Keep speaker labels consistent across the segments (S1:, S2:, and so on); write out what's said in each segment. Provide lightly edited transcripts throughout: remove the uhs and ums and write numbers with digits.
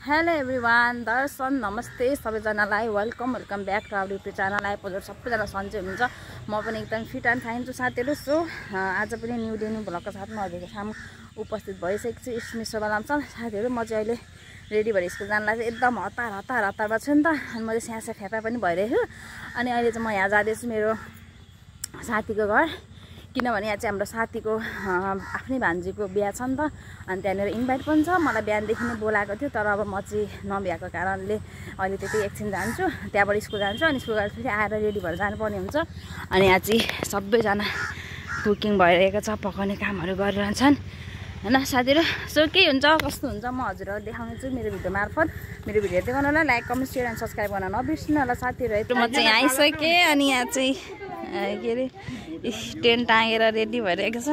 S1: Hello everyone, दर्शन नमस्ते सबैजनालाई। Welcome back to our YouTube channel. आइपुगेर सबैजना सन्चै हुनुहुन्छ। म पनि एकदम फिट एन्ड फाइन छु साथीहरू। सो आज पनि न्यू डे न्यू भ्लगको साथमा हजुरको सामु उपस्थित भइसकेको छु। इस्मिसो बेलामा छ साथीहरू। म चाहिँ अहिले रेडी भएर स्कुल जानलाई चाहिँ एकदम हतारमा छु नि त। अनि मैले स्यासे फ्यापा पनि भइरहेको छु। अनि अहिले चाहिँ म यहाँ जाँदैछु मेरो साथीको घर, किनभने यहाँ चाहिँ हाम्रो साथीको आफ्नै भान्जीको बिहा छ नि त। अनि त्यहाँनिर इन्भाइट पनि छ। मलाई बिहानदेखि नै बोलाएको थियो, तर अब म चाहिँ नभ्याएको कारणले अहिले त्यति एकछिन जान्छु, त्यहाँबाट स्कुल जान्छु। अनि स्कुल गएर फेरि आएर रेडी भएर जानुपर्ने हुन्छ। अनि यहाँ चाहिँ सबैजना कुकिङ भइरहेको छ, पकाउने कामहरू गरिरहन्छन् होइन साथीहरू। सो के हुन्छ कस्तो हुन्छ म हजुरहरू देखाउने छु मेरो भिडियो मार्फत। मेरो भिडियो हेर्दै गर्नु होला, like comment share and subscribe गर्न नबिर्सिनु होला साथीहरू। म चाहिँ यहाँ आइसकेँ। अनि यहाँ चाहिँ के अरे स्ट्यान्ड टाँगेर रेडी भइरहेको छ।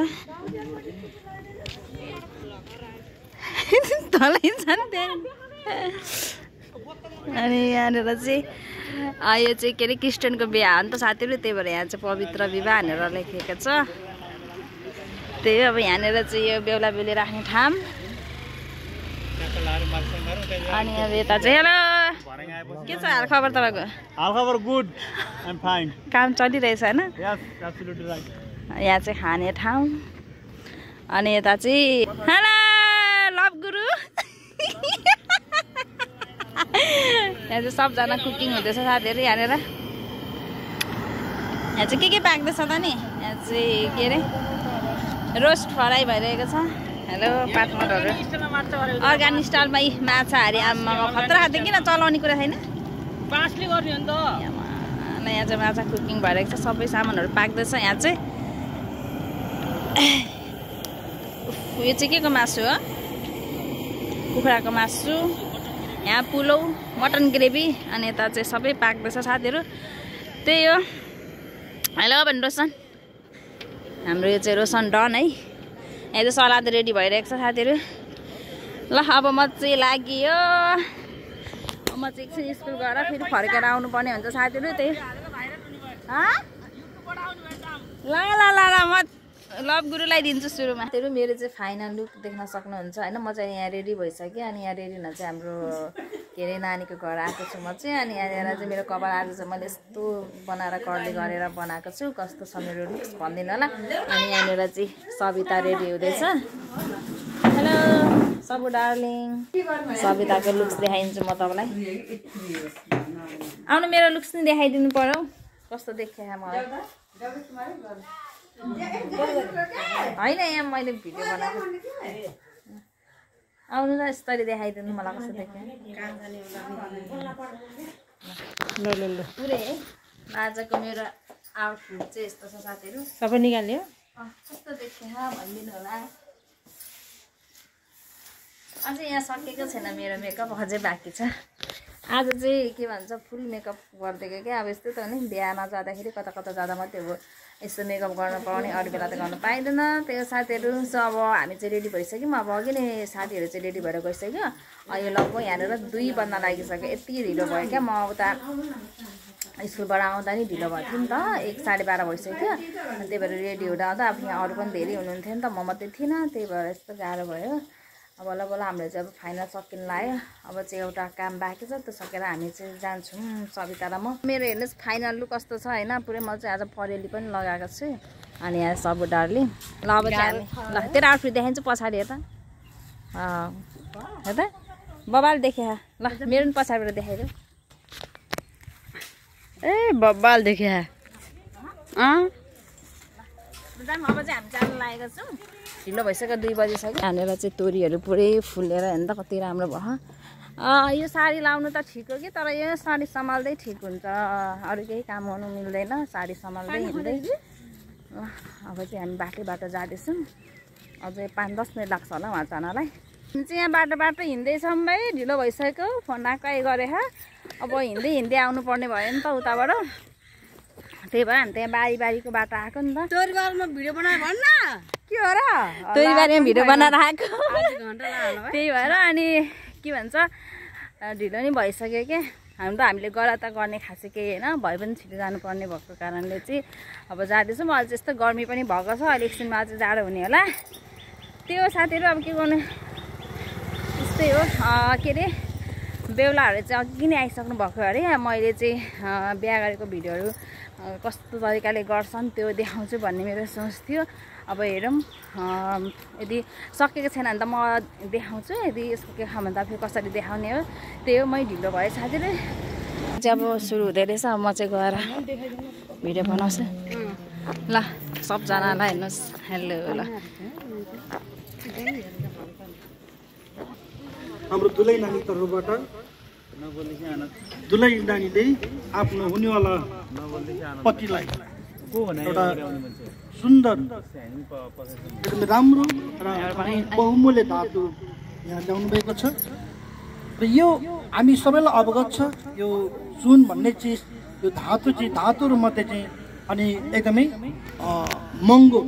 S1: अनि यहाँनिर चाहिँ यो चाहिँ के अरे क्रिस्चियनको बिहा हो नि त साथीहरू, त्यही भएर यहाँ चाहिँ पवित्र विवाह भनेर लेखिएको छ। त्यही हो। अब यहाँनिर चाहिँ यो बेहुला बेहुली राख्ने ठाउँ। अनि अब यता चाहिँ हेलो के छ हाल खबर तपाईँको?
S2: हाल खबर गुड एन्ड फाइन।
S1: काम चलिरहेछ होइन?
S2: यस एब्सोल्युटली राइट।
S1: यहाँ चाहिँ खाने ठाउँ। अनि यता चाहिँ हेलो लभ गुरु। यहाँ चाहिँ सबजना कुकिङ हुँदैछ साथीहरू। यहाँनिर यहाँ चाहिँ के पाक्दैछ त नि? यहाँ चाहिँ के अरे रोस्ट फ्राई भइरहेको छ। हेलो पार्टनरहरू अर्ग्यानिक स्टाइलमा माछा हारी आमामा खतरा खाँदै किन चलाउने कुरा छैन?
S2: पासले गर्ने हो नि त।
S1: यहाँ चाहिँ माछा कुकिङ भइरहेको छ, सबै सामानहरू पाक्दैछ। यहाँ चाहिँ यो चाहिँ के को मासु हो? कुखुराको मासु। यहाँ पुलाउ, मटन ग्रेभी। अनि यता चाहिँ सबै पाक्दैछ साथीहरू। त्यही हो। हेलो भने रोशन, हाम्रो यो चाहिँ रोशन डन है। यहाँ चाहिँ सलाद रेडी भइरहेको छ साथीहरू। ल अब म चाहिँ लाग्यो। म चाहिँ एकछिन स्कुल गएर फेरि फर्केर आउनुपर्ने हुन्छ साथीहरू। त्यही ल म लभ गुरुलाई दिन्छु सुरुमा। त्यही मेरो चाहिँ फाइनल लुक देख्न सक्नुहुन्छ होइन। म चाहिँ यहाँ रेडी भइसकेँ। अनि यहाँ रेडी हुन चाहिँ हाम्रो के अरे नानीको घर आएको छु म चाहिँ। अनि यहाँनिर चाहिँ मेरो कपाल आज चाहिँ मैले यस्तो बनाएर कर्ली गरेर बनाएको छु। कस्तो छ मेरो लुक्स भनिदिनु होला। अनि यहाँनिर चाहिँ सविता रेडी हुँदैछ। हेलो सबु डार्लिङ। सविताको लुक्स देखाइदिन्छु म तपाईँलाई। आउनु मेरो लुक्स नि देखाइदिनु पर्यो कस्तो देखियो मलाई। होइन यहाँ मैले भिडियो बनाएको। आउनु त यसरी देखाइदिनु मलाई कस्तो देख्यो। पुरै है आजको मेरो आउटफिट चाहिँ यस्तो छ साथीहरू।
S2: सबै निकाल्यो।
S1: कस्तो देखियो भनिदिनु होला। अझै यहाँ सकेको छैन मेरो मेकअप, अझै बाँकी छ। आज चाहिँ के भन्छ फुल मेकअप गरिदिएको क्या। अब यस्तो त हो नि, बिहामा जाँदाखेरि कता कता जाँदा मात्रै हो यस्तो मेकअप गर्न पाउने, अरू बेला त गर्न पाइँदैन। त्यो साथीहरू। सो अब हामी चाहिँ रेडी भइसक्यौँ। अब अघि नै साथीहरू चाहिँ रेडी भएर गइसक्यो। अहिले लगभग यहाँनिर 2 बज्न लागिसक्यो। यति ढिलो भयो क्या। म उता स्कुलबाट आउँदा नि ढिलो भएको थियो नि त, 1 साढे 12 भइसक्यो। अनि त्यही भएर रेडी हुँदा आउँदा अब यहाँ अरू पनि धेरै हुनुहुन्थ्यो नि त, म मात्रै थिइनँ। त्यही भएर यस्तो गाह्रो भयो। अब बल्ल हाम्रो चाहिँ अब फाइनल सकिन लाग्यो। अब चाहिँ एउटा काम बाँकी छ, त्यो सकेर हामी चाहिँ जान्छौँ सविता र म। मेरो हेर्नुहोस् फाइनल लुक कस्तो छ होइन। पुरै म चाहिँ आज परेली पनि लगाएको छु। अनि यहाँ सबु डार्लिङ। ल अब चाहिँ हामी ल तेरो आउटफिट देखाइन्छ पछाडि हेर त। हेर त बबाल देखे। ल मेरो पनि पछाडिबाट देखाइदेऊ।
S2: ए बब्बाल देखे।
S1: अब चाहिँ हामी जानु लागेको छौँ। ढिलो भइसक्यो, 2 बजिसक्यो। यहाँनिर चाहिँ तोरीहरू पुरै फुलेर हेर्नु त कति राम्रो भयो। यो साडी लाउनु त ठिक हो कि, तर यो साडी सम्हाल्दै ठिक हुन्छ। अरू केही काम गर्नु मिल्दैन साडी सम्हाल्दै हिँड्दै। अब चाहिँ हामी बाटो जाँदैछौँ। अझै 5-10 मिनट लाग्छ होला उहाँ जानलाई। चाहिँ यहाँ बाटो हिँड्दैछौँ भाइ। ढिलो भइसक्यो, फोन आएकै गरे। अब हिँड्दै आउनुपर्ने भयो नि त उताबाट। त्यही भएर हामी त्यहाँ बारीको बाटो आएको नि त।
S2: तोरीबारीमा भिडियो बनायो भन्न
S1: के हो र? तोरीबारीमा भिडियो बनाएर आएको। त्यही भएर अनि के भन्छ ढिलो नि भइसक्यो क्या। हामीले गर्ने खासै केही होइन, भए पनि छिटो जानुपर्ने भएको कारणले चाहिँ अब जाँदैछौँ। अहिले चाहिँ यस्तो गर्मी पनि भएको छ। अहिले एकछिनमा चाहिँ जाडो हुने होला। त्यो साथीहरू अब के गर्नु, त्यस्तै हो। के अरे बेहुलाहरू चाहिँ अघि नै आइसक्नु भएको अरे मैले चाहिँ बिहा गरेको भिडियोहरू कस्तो तरिकाले गर्छन् त्यो देखाउँछु भन्ने मेरो सोच थियो अब हेरौँ यदि सकेको छैन भने त म देखाउँछु यदि यसको के खाम भने त फेरि कसरी देखाउने हो त्यही हो मै ढिलो भयो साथीले चाहिँ अब सुरु हुँदै रहेछ अब म चाहिँ गएर भिडियो बनाउँछु ल सबजनालाई हेर्नुहोस् हेलो ल
S3: हाम्रो दुलै नानी तर्फबाट दुलै नानीले आफ्नो हुनेवाला पतिलाई एउटा सुन्दर एकदम राम्रो र बहुमूल्य धातु यहाँ ल्याउनु भएको छ र यो हामी सबैलाई अवगत छ यो सुन भन्ने चिज यो धातु चाहिँ धातुहरूमध्ये चाहिँ अनि एकदमै महँगो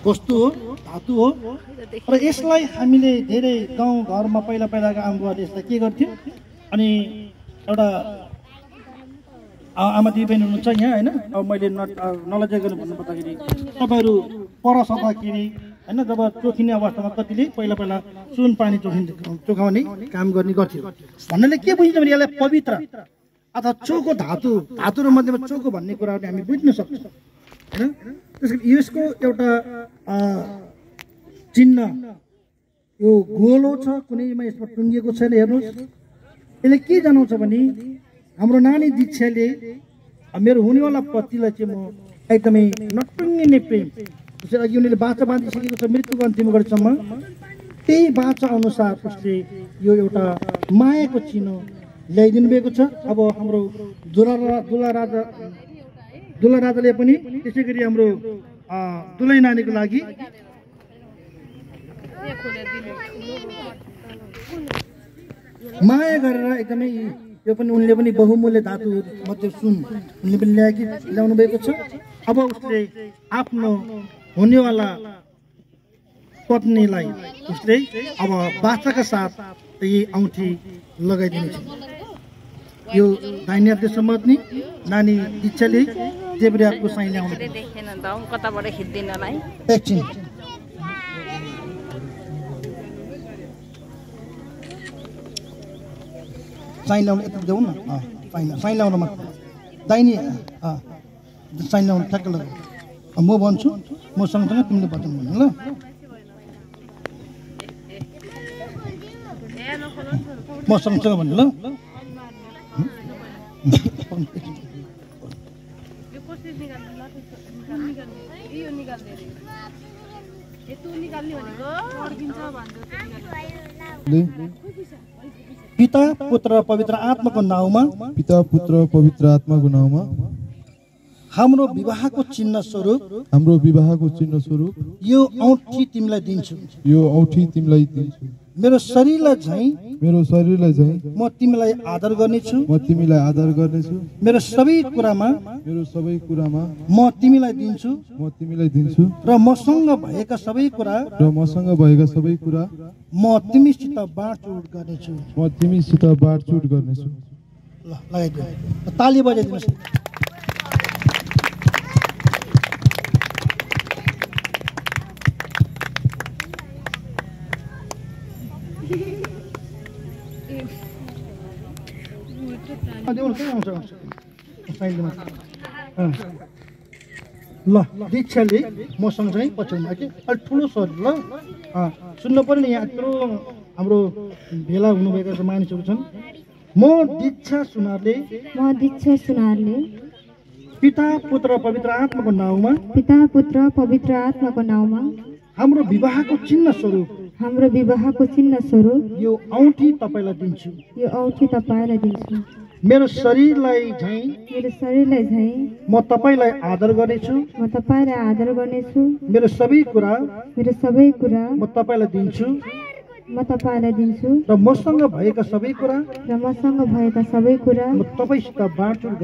S3: वस्तु हो धातु हो र यसलाई हामीले धेरै गाउँ घरमा पहिला पहिलाका आमाबाले यसलाई के गर्थ्यो अनि एउटा आमा दिदी बहिनी हुनुहुन्छ यहाँ होइन अब मैले नलजाइकन भन्नुपर्दाखेरि तपाईँहरू पर सक्दाखेरि होइन जब चोखिने अवस्थामा कतिले पहिला पहिला सुन पानी चोखाउने काम गर्ने गर्थ्यो भन्नाले के बुझिन्छ भने यसलाई पवित्र अथवा चोखो धातुहरू मध्येमा चोखो भन्ने कुराहरू हामी बुझ्न सक्छौँ होइन त्यसको यसको एउटा चिन्ह यो गोलो छ कुनैमा यसमा टुङ्गिएको छैन हेर्नुहोस् यसले के जनाउँछ भने हाम्रो नानी दीक्षाले मेरो हुनेवाला पतिलाई चाहिँ म एकदमै नटुङ्गिने प्रेम जसरी अघि उनीहरूले बाचा बाँधिसकेको छ मृत्युको अन्तिम घडीसम्म त्यही बाचा अनुसार उसले यो एउटा मायाको चिनो ल्याइदिनु भएको छ अब हाम्रो दुला राजाले पनि त्यसै गरी हाम्रो दुलै नानीको लागि माया गरेर एकदमै यो पनि उनले पनि बहुमूल्य धातु मध्ये सुन उनले पनि ल्याउनु भएको छ अब उसले आफ्नो हुनेवाला पत्नीलाई उसले अब बाचाका साथ यही औँठी लगाइदिनेछ यो दाहिने हातले समात्ने नानी इच्छाले देब्रे हातको साइन ल्याउनु
S1: देखेन त कताबाट खिच्दिनलाई
S3: एकछिन साइन ल्याउनु यता देऊ न साइन ल्याउनु मात्र दाहिने साइन ल्याउनु ठ्याक्क लगाऊ म भन्छु म सँगसँगै तिमीले बचाउनु भन्नु ल म सँगसँगै भन्नु ल पिता पुत्र पवित्र आत्माको नाउँमा हाम्रो विवाहको चिन्ह स्वरूप यो औँठी तिमीलाई दिन्छु मेरो शरीरलाई झैं म तिमीलाई आदर गर्नेछु मेरो सबै कुरामा म तिमीलाई दिन्छु र मसँग भएका सबै कुरा म तिमीसित बाँडचुँड गर्नेछु ल लगाइदिनु ताली बजाइदिनुहोस् ल दीक्षाले म सँगसँगै पछ्याउनु अलिक ठुलो स्वर ल सुन्नु पर्यो नि यहाँ यत्रो हाम्रो भेला हुनुभएका मानिसहरू छन् म दीक्षा सुनारले पिता पुत्र पवित्र आत्माको नाउँमा हाम्रो विवाहको चिन्ह स्वरूप यो औँठी तपाईलाई दिन्छु मेरो शरीरलाई झैं म तपाईलाई आदर गर्नेछु मेरो सबै कुरा म तपाईलाई दिन्छु र मसँग भएका सबै कुरा म तपाईसित बाँडचुँड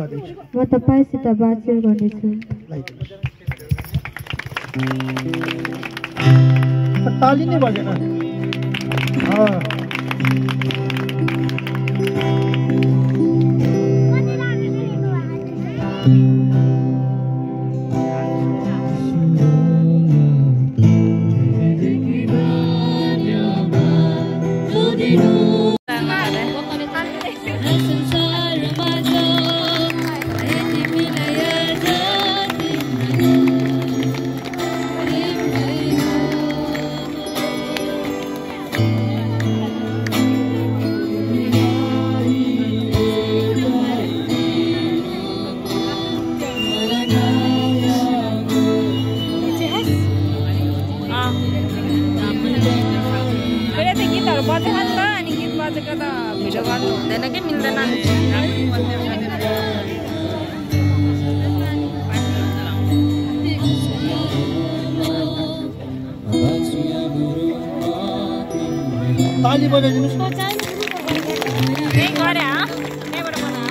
S3: गर्नेछु ताली नै बजेन
S2: बजेको त भिडियो गर्नु हुँदैन कि मिल्दैन
S3: ताली बजाइदिनुहोस् न।
S2: त्यही गरे त्यहीबाट बना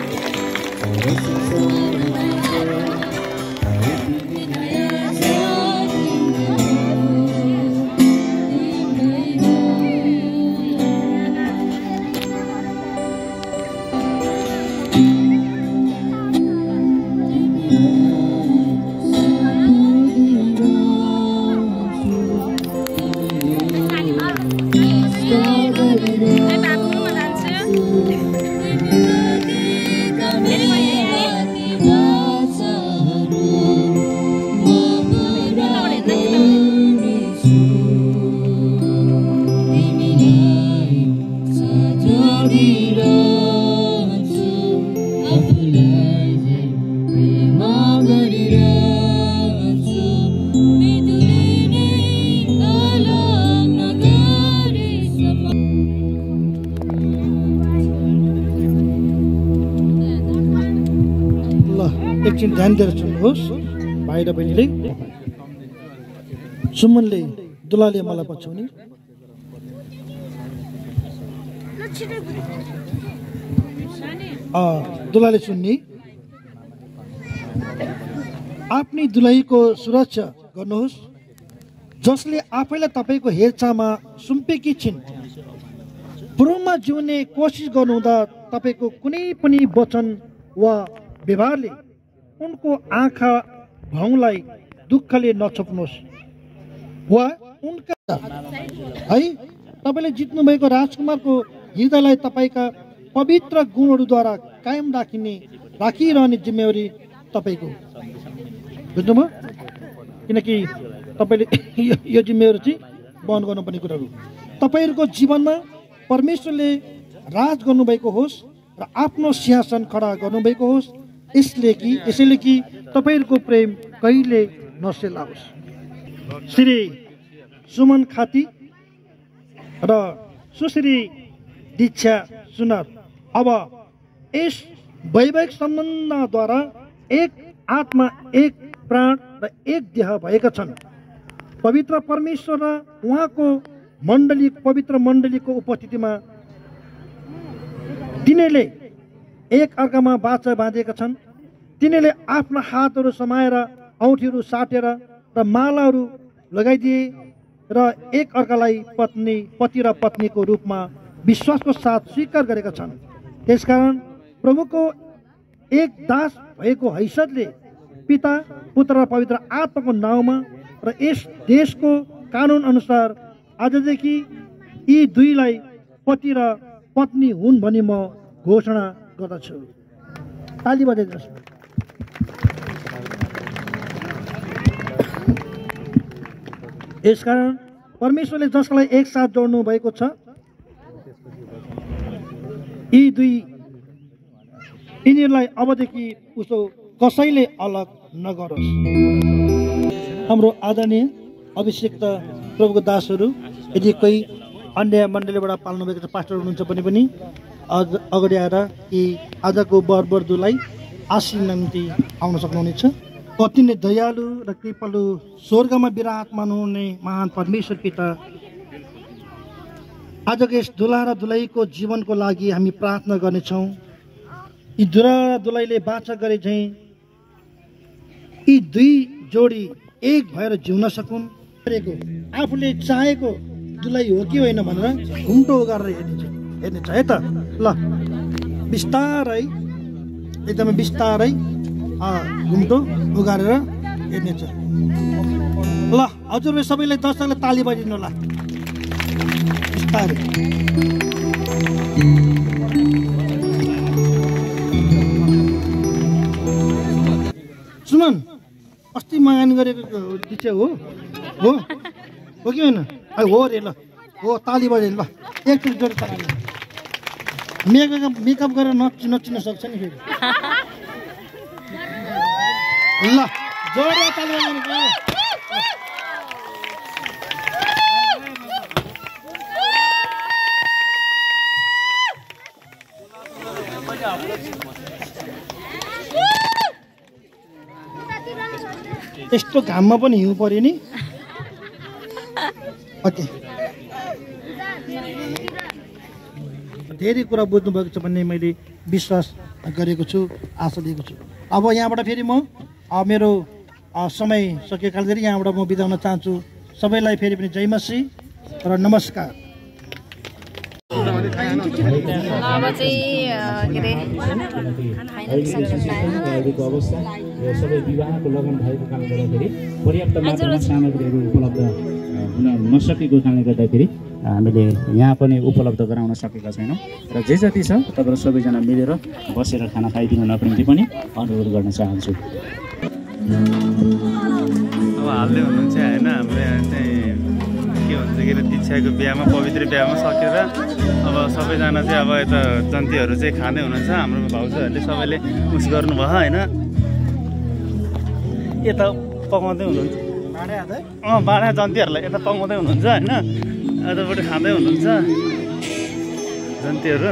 S3: एकछिन ध्यान दिएर सुन्नुहोस् भाइ र बहिनीले। सुमनले दुलाले मलाई पछ्याउने दुलाले सुन्ने आफ्नै दुलाहीको सुरक्षा गर्नुहोस् जसले आफैलाई तपाईँको हेरचाहमा सुम्पेकी छिन्। पूर्वमा जिउने कोसिस गर्नुहुँदा तपाईँको कुनै पनि वचन वा व्यवहारले उनको आँखा भाउलाई दुःखले नछोप्नुहोस् वा उनका है तपाईँले जित्नुभएको राजकुमारको हृदयलाई तपाईँका पवित्र गुणहरूद्वारा कायम राखिरहने जिम्मेवारी तपाईँको। बुझ्नुभयो? किनकि तपाईँले यो जिम्मेवारी चाहिँ वहन गर्नुपर्ने कुराहरू तपाईँहरूको जीवनमा परमेश्वरले राज गर्नुभएको होस् र आफ्नो सिंहासन खडा गर्नुभएको होस्। यसैले कि तपाईँहरूको प्रेम कहिले नसेलाओस्। श्री सुमन खाती र सुश्री दीक्षा सुनार अब यस वैवाहिक सम्बन्धद्वारा एक आत्मा, एक प्राण र एक देह भएका छन्। पवित्र परमेश्वर र उहाँको पवित्र मण्डलीको उपस्थितिमा तिनीहरूले एक अर्कामा बाचा बाँधेका छन्। तिनीहरूले आफ्ना हातहरू समाएर औँठीहरू साटेर र मालाहरू लगाइदिए र एक अर्कालाई पति र पत्नीको रूपमा विश्वासको साथ स्वीकार गरेका छन्। त्यसकारण प्रभुको एक दास भएको हैसियतले पिता, पुत्र र पवित्र आत्माको नाउँमा र यस देशको कानुन अनुसार आजदेखि यी दुईलाई पति र पत्नी हुन् भनी म घोषणा गर्दछु। ताली बजाइदिनुहोस्। यसकारण परमेश्वरले जसलाई एकसाथ जोड्नु भएको छ यिनीहरूलाई अबदेखि उसो कसैले अलग नगरोस्। हाम्रो आदरणीय अभिषेक प्रभुको दासहरू यदि कोही अन्य मण्डलीबाट पाल्नु भएको छ, पास्टर हुनुहुन्छ भने पनि अगाडि आएर यी आजको वरवधुलाई आशीष निम्ति आउन सक्नुहुनेछ। अति नै दयालु र कृपालु स्वर्गमा विराजमान हुने महान परमेश्वर पिता, आजको यस दुला र दुलहीको जीवनको लागि हामी प्रार्थना गर्नेछौँ। यी दुला र दुलहीले बाचा गरे झैँ यी दुई जोडी एक भएर जिउन सकुन्। आफूले चाहेको दुलही हो कि होइन भनेर घुम्टो उगारेर हेर्नेछ है त। ल बिस्तारै, एकदमै बिस्तारै घुम्टो उगारेर हेर्नेछ। ल हजुरले सबैले दर्शकले ताली बजाइदिनु होला बिस्तारै। सुमन अस्ति मगानी गरेको दिच्छे हो कि होइन? हो रे। ल हो, ताली बजाइदिनु। ल एकचोटि जोडी ताली। मेकअप गरेर नचिन्न सक्छ नि फेरि। ल जोडी ताली बजाउनु। यस्तो घाममा पनि हिउँ पर्यो नि। ओके, धेरै कुरा बुझ्नुभएको छ भन्ने मैले विश्वास गरेको छु, आशा दिएको छु। अब यहाँबाट फेरि म मेरो समय सकिएकाले यहाँबाट म बिदा हुन चाहन्छु। सबैलाई फेरि पनि जय मसी र नमस्कार।
S1: अब चाहिँ के अरे
S4: सबै विवाहको लगन भएको कारणले गर्दाखेरि पर्याप्त मात्रामा सामग्रीहरू उपलब्ध हुन नसकेको कारणले गर्दाखेरि हामीले यहाँ पनि उपलब्ध गराउन सकेका छैनौँ र जे जति छ तपाईँहरू सबैजना मिलेर बसेर खाना खाइदिनु नपरिन्थ्यो पनि अनुरोध गर्न चाहन्छु।
S5: अब हाल्दै हुनुहुन्छ होइन, हाम्रो यहाँ चाहिँ के भन्छ के अरे दीक्षाको बिहामा, पवित्र बिहामा सकेर अब सबैजना चाहिँ अब यता जन्तीहरू चाहिँ खाँदै हुनुहुन्छ। हाम्रो भाउजूहरूले सबैले उस गर्नुभयो होइन, यता पकाउँदै हुनुहुन्छ। बाँडा जन्तीहरूलाई यता पकाउँदै हुनुहुन्छ होइन, यतापट्टि खाँदै हुनुहुन्छ जन्तीहरू।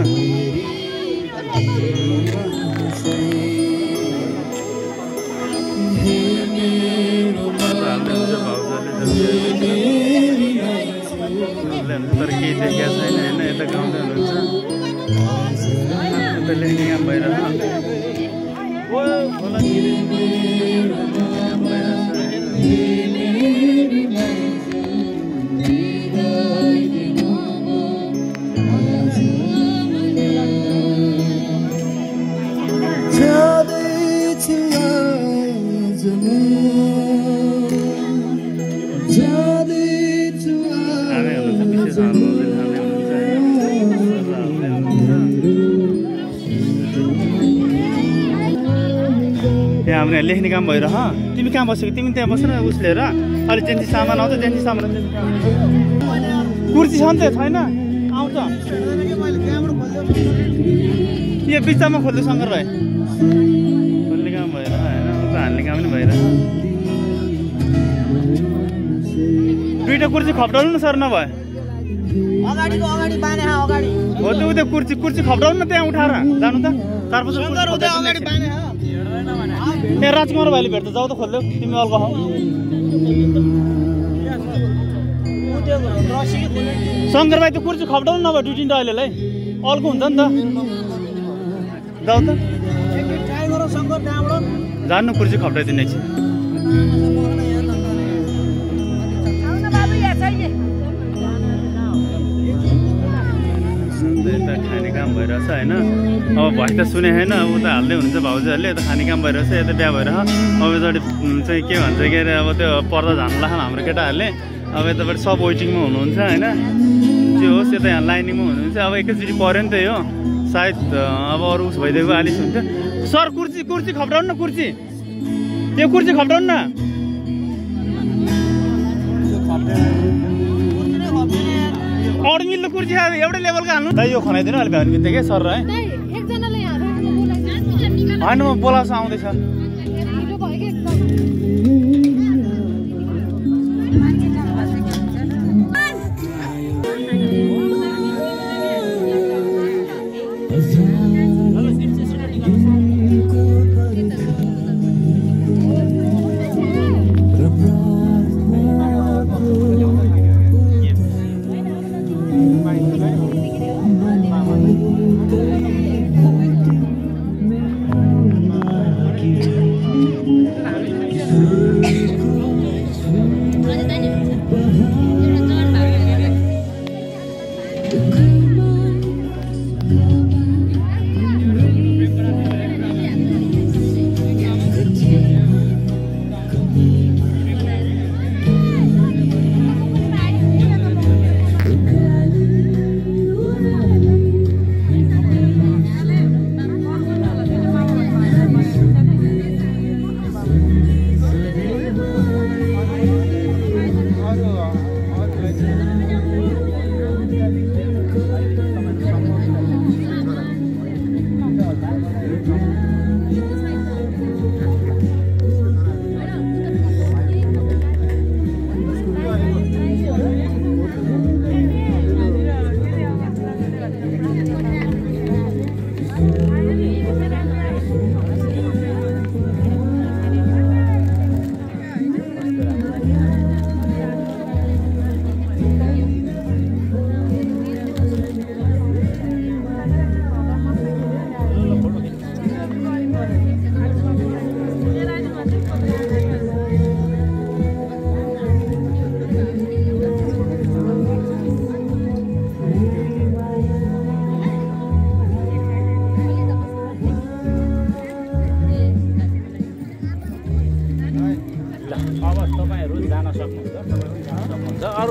S5: तर केही देखिया छैन होइन, यता गाउँदै हुनुहुन्छ, यता लेख्ने काम भइरहेको हाम्रो यहाँ लेख्ने काम भइरह। तिमी कहाँ बसेको? तिमी त्यहाँ बसेर उस लिएर अलिक जेन्सी सामान आउँछ, जेन्सी सामान कुर्सी छ नि त छैन, आउँछ यो बिचमा खोल्दै शङ्कर भाइ खोल्ने काम भइरह होइन, उता हाल्ने काम पनि भइरह। दुईवटा कुर्सी खप्टाउनु न सर, नभए हो त उता कुर्सी खप्टाउनु न त्यहाँ उठाएर जानु त। ए राजकुमार भाइले भेट्छ, जाऊ त खोल्दै तिमी अल्को हौ। शङ्कर भाइ त कुर्सी खप्टाउनु नभए ड्युटी त अहिलेलाई अल्को हुन्छ नि त, जाऊ त जान्नु कुर्सी खप्टाइदिनु एकछिन। यता खाने काम भइरहेछ होइन, अब भइ त सुने होइन, उता हाल्दै हुनुहुन्छ भाउजूहरूले, यता खाने काम भइरहेछ, यता बिहा भइरह। अब यतापट्टि चाहिँ के भन्छ के अरे अब त्यो पर्दा झार्नु लाग्छ हाम्रो केटाहरूले। अब यतापट्टि सब वेटिङमा हुनुहुन्छ होइन, जे होस् यता यहाँ लाइनिङमा हुनुहुन्छ। अब एकैचोटि पऱ्यो नि त यो, सायद अब अरू उस भइदिएको आलिस हुन्थ्यो। सर कुर्सी खप्टाउनु न, कुर्सी त्यो कुर्सी खप्टाउनु न। अरू मिल्दो कुर्सी एउटै लेभलको हाल्नु त, यो खनाइदिनु अलिक भए बित्तिकै सर है होइन, म बोलाउँछु आउँदैछ।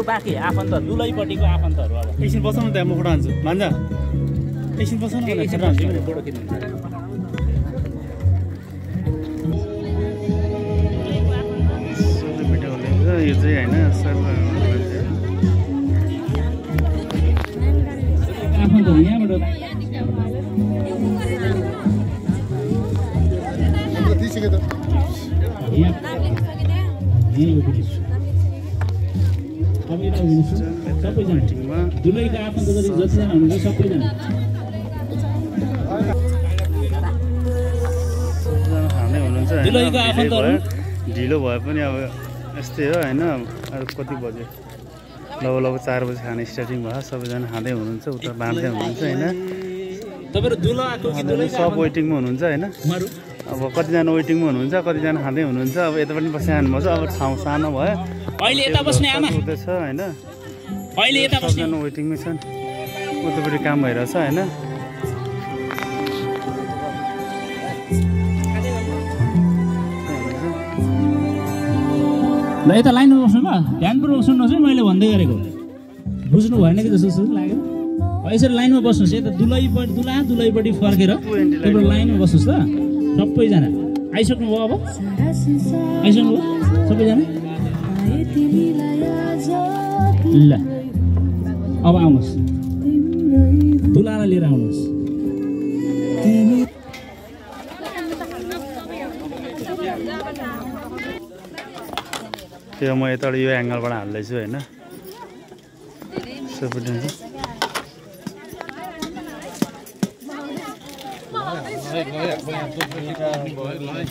S4: अरू बाँकी आफन्त दुलैपट्टिको आफन्तहरू अब
S5: एकछिन बसाउनु त्यहाँ म फोटो हान्छु भान्जा एकछिन बसाउनु
S4: एकछिन बस्छु भने फोटो खिच्नुहुन्छ
S5: भिडियो लिन्छ यो चाहिँ होइन
S4: आफन्तहरू यहाँबाट
S5: सबैजना
S4: दुलैको आफन्त जतिजना हुनुहुन्छ सबैजना
S5: खाने हुनुहुन्छ
S4: दुलैको आफन्तहरू
S5: ढिलो भए पनि अब यस्तै हो होइन अब कति बज्यो लगभग 4 बजी खाने स्टार्टिङ भयो सबैजना खाँदै हुनुहुन्छ उता बाँड्दै हुनुहुन्छ होइन
S4: तपाईँहरू दुलो आएको कि दुलै
S5: सब वेटिङमा हुनुहुन्छ होइन अब कतिजना वेटिङमा हुनुहुन्छ कतिजना खाँदै हुनुहुन्छ अब यता पनि बसिहाल्नुभएको छ अब ठाउँ सानो भयो
S4: अहिले यता बस्ने आमा
S5: हुँदैछ होइन
S4: अहिले यता बस्ने
S5: सबजना वेटिङमै छन् उतापट्टि काम भइरहेछ होइन
S4: ल यता लाइनमा बस्नु ल ध्यानपूर्वक सुन्नुहोस् है मैले भन्दै गरेको बुझ्नु भएन कि जस्तो लाग्यो यसरी लाइनमा बस्नुहोस् यता दुलैपट्टि फर्केर तपाईँ लाइनमा बस्नुहोस् त सबैजना आइसक्नुभयो अब आइसक्नुभयो सबैजना ल अब आउनुहोस् दुलालाई लिएर आउनुहोस्
S5: त्यो म यताबाट यो एङ्गलबाट हाल्दैछु होइन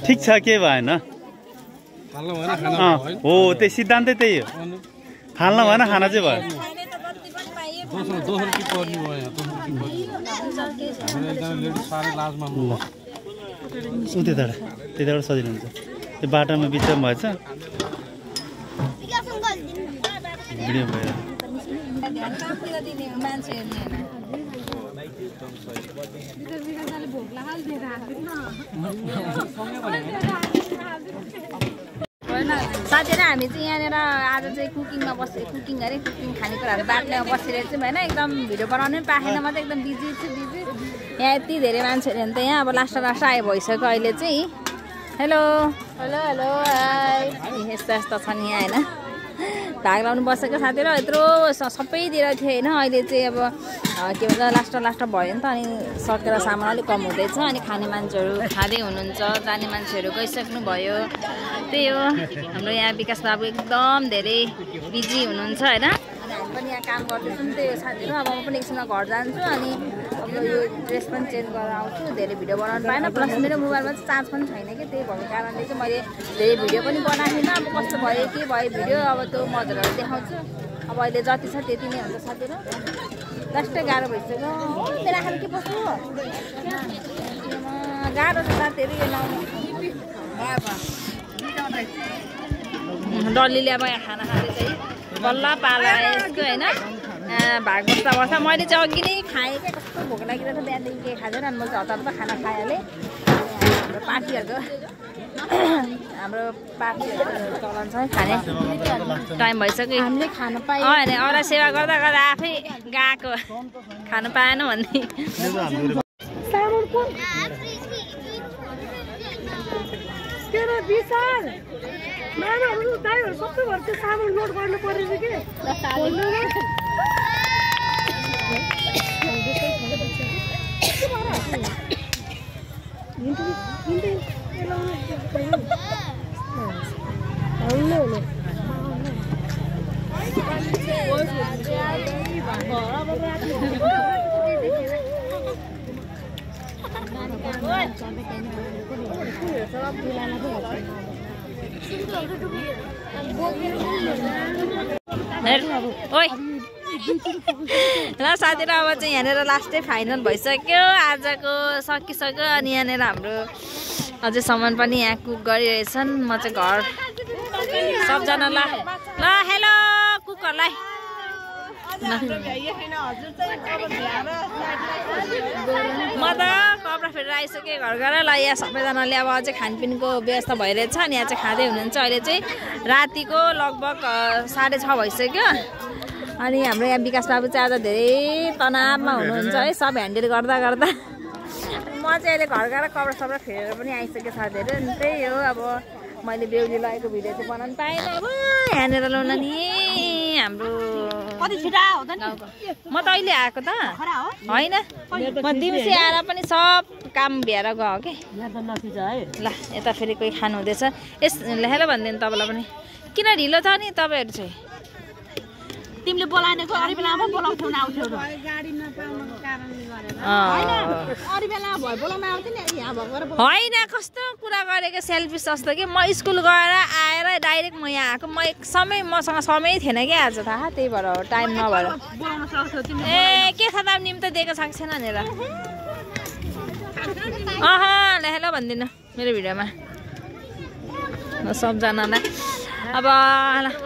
S5: ठिक छ के भएन हो त्यही सिद्धान्तै त्यही हो फाल्न भएन खाना चाहिँ भयो त्यताबाट सजिलो हुन्छ त्यो बाटोमा बिचमा भएछ भिडियो भएर
S1: साथीहरू हामी चाहिँ यहाँनिर आज चाहिँ कुकिङमा बसेर कुकिङ खानेकुराहरू बाँड्नेमा बसिरहेको छौँ होइन एकदम भिडियो बनाउनै पाएन म त एकदम बिजी छु यहाँ यति धेरै मान्छेहरू नि त यहाँ अब लास्ट आयो भइसक्यो अहिले चाहिँ हेलो हेलो हेलो हाई यस्ता यस्ता छन् यहाँ होइन भाग लाउनु बसेको साथीहरू यत्रो सबैतिर थियो होइन अहिले चाहिँ अब के भन्छ लास्ट भयो नि त अनि सकेर सामान अलिक कम हुँदैछ अनि खाने मान्छेहरू खाँदै हुनुहुन्छ जाने मान्छेहरू गइसक्नु भयो त्यही हो हाम्रो यहाँ विकास बाबु एकदम धेरै बिजी हुनुहुन्छ होइन अनि हामी पनि यहाँ काम गर्दैछौँ त्यही हो साथीहरू अब म पनि एकछिनमा घर जान्छु अनि अब यो ड्रेस पनि चेन्ज गरेर आउँछु धेरै भिडियो बनाउनु पाएन प्लस मेरो मोबाइलमा चाहिँ चार्ज पनि छैन कि त्यही भएको कारणले चाहिँ मैले धेरै भिडियो पनि बनाएको अब कस्तो भयो के भयो भिडियो अब त्यो मजाहरू देखाउँछु अब अहिले जति छ त्यति नै हुन्छ साथीहरू लास्टै गाह्रो भइसक्यो मेरो आँखाले के पस्छु गाह्रो छ साथीहरू यो लाउनु डल्लीले अब यहाँ खाना खाँदै चाहिँ बल्ल पाला यसको होइन भाग बस्दा बस्दा मैले चाहिँ अघि नै खाएँ क्या कस्तो भोक लागिरहेको छ बिहानदेखि केही खाँदैन अनि मैले हतार त खाना खाइहालेँ हाम्रो पार्टीहरूको चलन छ खाने टाइम भइसक्यो हामीले खानु पाएँ होइन अरू सेवा गर्दा गर्दा आफै गएको खानु पाएन भन्ने
S2: सबै भएर त्यो साबुन लोड गर्नु परेछ कि
S1: ओइ ल साथीहरू अब चाहिँ यहाँनिर लास्टै फाइनल भइसक्यो आजको सकिसक्यो अनि यहाँनिर हाम्रो अझै सामान पनि यहाँ कुक गरिरहेछन् म चाहिँ घर सबजनालाई ल हेलो कुकहरूलाई म त कपडा फेरेर आइसक्यो घर गएर ल यहाँ सबैजनाले अब अझै खानपिनको व्यवस्था भइरहेछ अनि यहाँ चाहिँ खाँदै हुनुहुन्छ अहिले चाहिँ रातिको लगभग 6:30 भइसक्यो अनि हाम्रो यहाँ विकास बाबु चाहिँ आज धेरै तनावमा हुनुहुन्छ है सब ह्यान्डल गर्दा गर्दा म चाहिँ अहिले घर गएर कपडा सपडा फेरेर पनि आइसक्यो साथीहरू अनि त्यही हो अब मैले बेहुली लगेको भिडियो चाहिँ बनाउनु पाएन अब यहाँनिर लाउन नि हाम्रो
S2: कति छिटा हो त नि
S1: म त अहिले आएको त होइन म दिउँसै आएर पनि सब काम भ्याएर गयो कि
S2: यहाँ त नखिचा है
S1: ल यता फेरि कोही खानु हुँदैछ यस हेलो भनिदिनु तपाईँलाई पनि किन ढिलो छ नि तपाईँहरू चाहिँ
S2: तिमीले बोलानेको अरू बेला अब बोलाउँथ्यौ न आउँथ्यौ र अरू बेला भयो बोलाउन आउँथ्यो नि यहाँ भएर
S1: होइन कस्तो कुरा गरेको सेल्फिस जस्तो कि म स्कुल गएर आएर डाइरेक्ट म यहाँ आएको मसँग समय थिएन क्या आज थाहा त्यही भएर हो टाइम नभएर
S2: बोलाउन सक्थ्यौ तिमी
S1: ए के छ त निम्ति दिएको सक्छ छैन भनेर हेलो भनिदिनु मेरो भिडियोमा सबजनालाई अब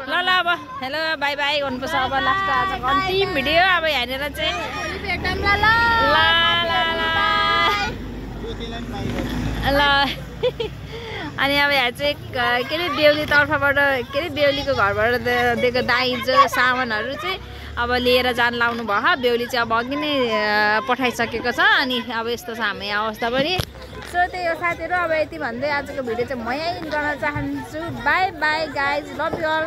S1: ल अब हेलो बाई बाई गर्नुपर्छ अब लास्ट आज अन्तिम भिडियो अब यहाँनिर चाहिँ ल अनि अब यहाँ चाहिँ के अरे बेहुली तर्फबाट के अरे बेहुलीको घरबाट दिएको दाइजो सामानहरू चाहिँ अब लिएर जान लाउनु भयो बेहुली चाहिँ अब अघि नै पठाइसकेको छ अनि अब यस्तो छ हाम्रो यहाँ अवस्था पनि सो त्यही हो साथीहरू अब यति भन्दै आजको भिडियो चाहिँ म यहीँ गर्न चाहन्छु bye bye guys love you all